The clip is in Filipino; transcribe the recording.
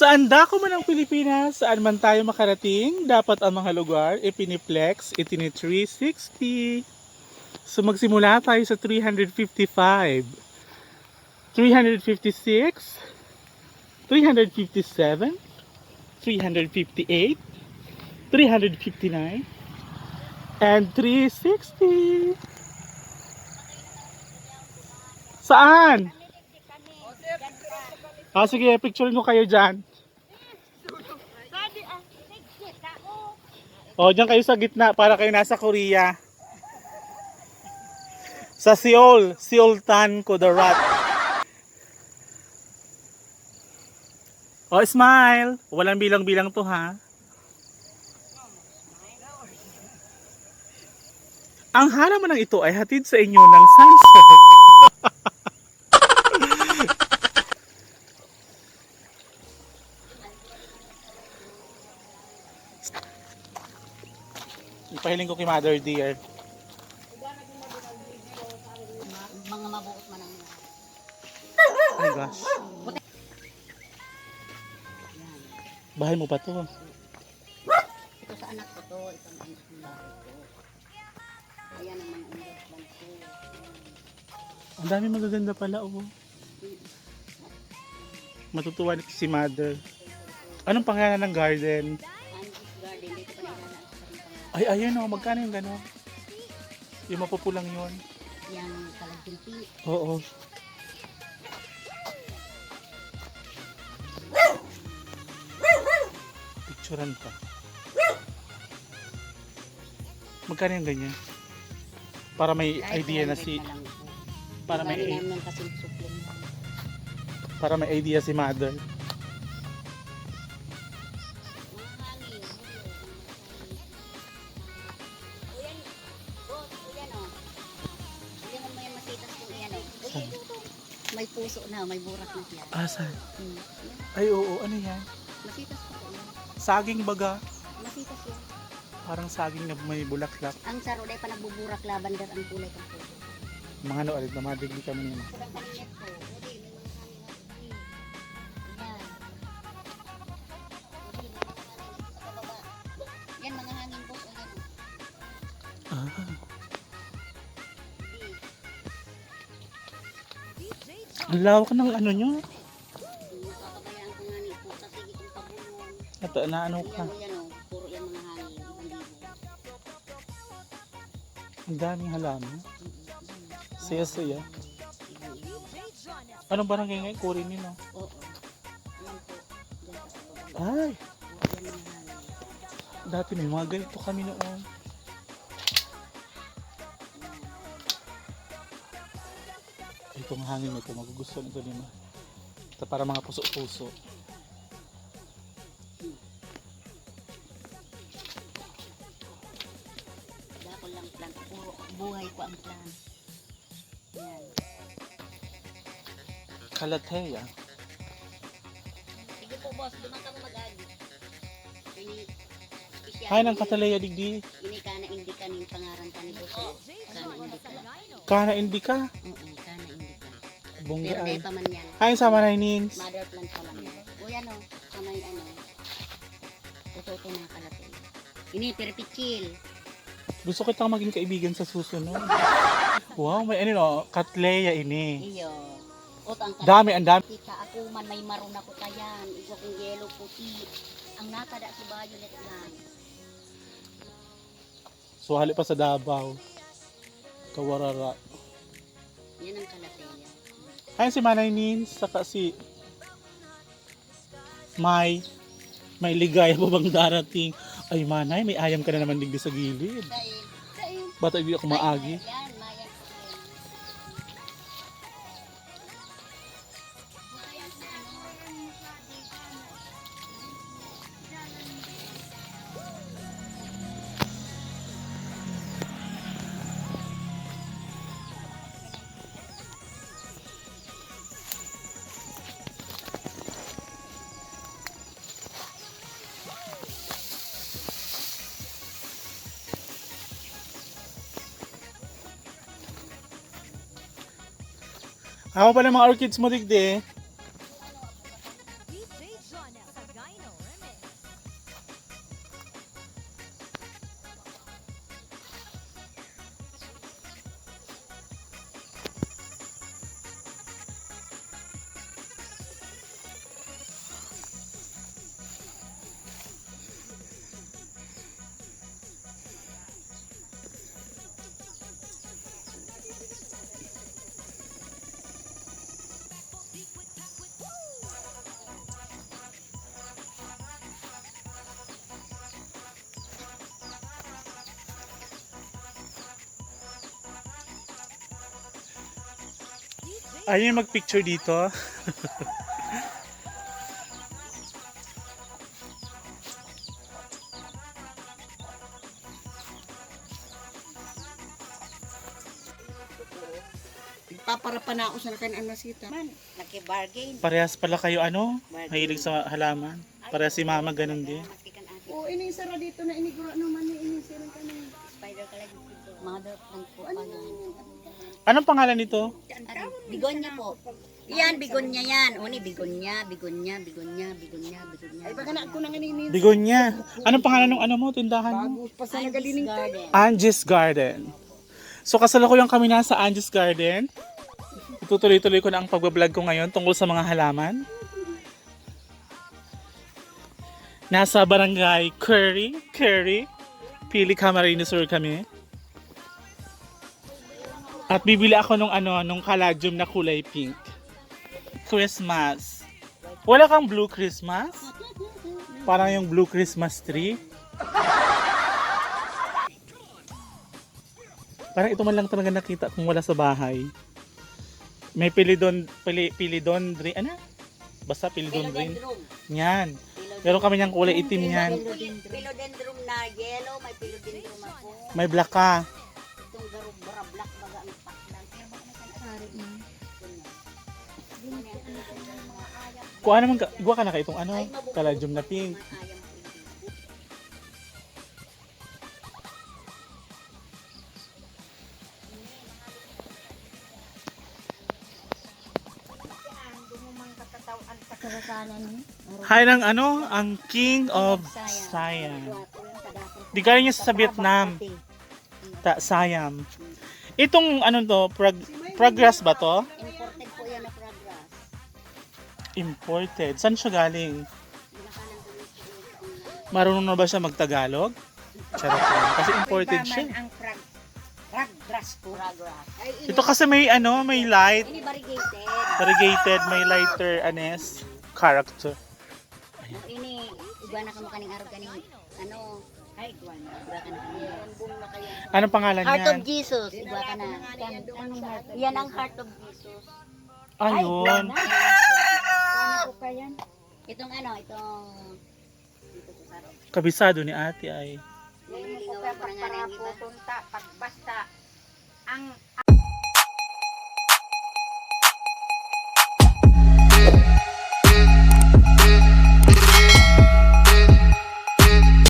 Saan dako man ang Pilipinas, saan man tayo makarating, dapat ang mga lugar ipiniplex, itini 360. So magsimula tayo sa 355, 356, 357, 358, 359, and 360. Saan? Ah, sige, picturein ko kayo dyan. O, dyan kayo sa gitna para kayo nasa Korea. Sa Seoul, Seoul-tan Kudarat. O, smile. Walang bilang-bilang to, ha? Ang halaman ng ito ay hatid sa inyo ng sunset. Ipahiling ko kay Mother Dear. Mga mabuot man ang Oh my gosh. Bahay mo pa to. ito sa anak ko to, ito ang anak ng bahay ko. Ayan naman ang investment ko. Ang dami magaganda pala, oh. Matutuwa nito si Mother. Anong pangalan ng garden? Angus Garden, dito pa nilalaan sa pangalan. Ay, ayun, oh. Magkano yung gano'n? Yung mapupulang yun. Yan, kalagpilpi. Oo. Picturean ka. Magkano yung ganyan? Para may Kahit idea na 100 si... lang po. Para may, Bali namin kasi suplong. para may idea si Mother. Mga hangin. Uyan, boss, uyan o. Uyan mo yung masitas kung uyan o. Uyan, may puso na, may burak na siya. Asan? Hmm. Ay, oo. Ano yan? Masitas ko po yan. Saging baga. Masitas yan. Parang saging na may bulaklak. Ang saruday pa nagbuburak lavender ang kulay ng puso. Mga ano, alit na madigli kami nila. Kurang kaliit po. Uli, may mga hangin na uli. Yan. Uli, may mga hangin sa baba. Yan, mga hangin po. Ayan. Ah. Ang lawak ng ano nyo. Nakakabayaan ko nga ni po. Kasi itong pabulong. Ito, na ano ka. Yan o. Puro yan mga hangin. Ibang libo. Ang daming halaman. Saya-saya. Ibang libo. Anong barangay ngayon? Kurin nyo, no? Oo. Yan po. Yan sa baba. Ay, Puro yan mga hangin. dati may mga ganito kami noon. Itong hangin ito, magugustuhan ito ni Ma. Ito para mga puso-puso. Dako lang plan. Puro buhay ko ang plan. Yan. Kalateya. Sige po boss, dumang ka mo mag-agi. Ini isya. Hay ng kataleya digdi. Ini kana hindi ka ning pangaran ka ni boss. Kana hindi ka. Kana hindi ka. Oo, kana hindi ka. Bongga Pero ay. pa man yan. Hay sama na nins. Mother plant pa lang yan. O yan o, sa may ano. Tututo na kalate. Ini perpichil. Gusto kitang maging kaibigan sa susunod. Wow, may ano no, katleya ini. Iyo. O ang Dami, ang dami. kita ako man may maroon ako tayan. Igo kong yellow puti. Ang nakada sa violet lang. So hali pa sa Davao. Kawarara. Yan ang kalate. Hay si Manay Nins, saka si may ligaya pa bang darating. Ay Manay, may ayam ka na naman digdi sa gilid. Dahil Bata hindi ako maagi. yan, mayan ko yan. Ako pala mga orchids mo digdi. Ayaw niyo mag-picture dito. Paparapan na ako sa kan ano sita. Man, naki-bargain. Parehas pala kayo mahilig sa halaman. Parehas si mama ganun din. Mastikan ate. O ini sara dito na iniguro naman ni ini sira kan. Spider ka lagi dito. Mother plant po. Anong pangalan nito? Bigonya po. Yan, bigonya yan. Uni, bigonya. Ay baka na ako nang anini. Bigonya. Anong pangalan ng ano mo, tindahan mo? Bago pa sa nagalining ta. Garden. Angie's Garden. So kasalukuyang kami nasa Angie's Garden. Itutuloy-tuloy ko na ang pagbablog ko ngayon tungkol sa mga halaman. Nasa barangay Curry, Pili Camarines Sur kami. At bibili ako nung caladium na kulay pink. Christmas. Wala kang blue Christmas? Parang yung blue Christmas tree. Parang ito man lang talaga nakita kung wala sa bahay. May pilidondrin, ano? Basta pilidondrin. Yan. Meron kami niyang kulay itim yan. Philodendron na yellow, may philodendron ako. May black ka. Itong garubara black baga ang paklan. Pero baka masari mo. Kuha naman ka, guha ka na ka itong caladium na pink. Hay ng ang King of Siam. Di gaya niya sa Vietnam. Siam. Itong progress ba to? Imported po yan na progress. Imported. Saan siya galing? Marunong na ba siya magtagalog? Charot lang. Kasi imported siya. Ang progress po. Ay, Ito kasi may may light. ini variegated. Variegated, may lighter character. Ini iguana ka mo kaning araw kaning ay iguana. Iba ka na kaning. Anong pangalan Heart of niyan? Jesus. Iba ka na. Yan ang Heart of Jesus. Ayun. Itong itong dito sa saro. Kabisado ni ate ay. Liligawan ko na nga ng iba. Pagbasta ang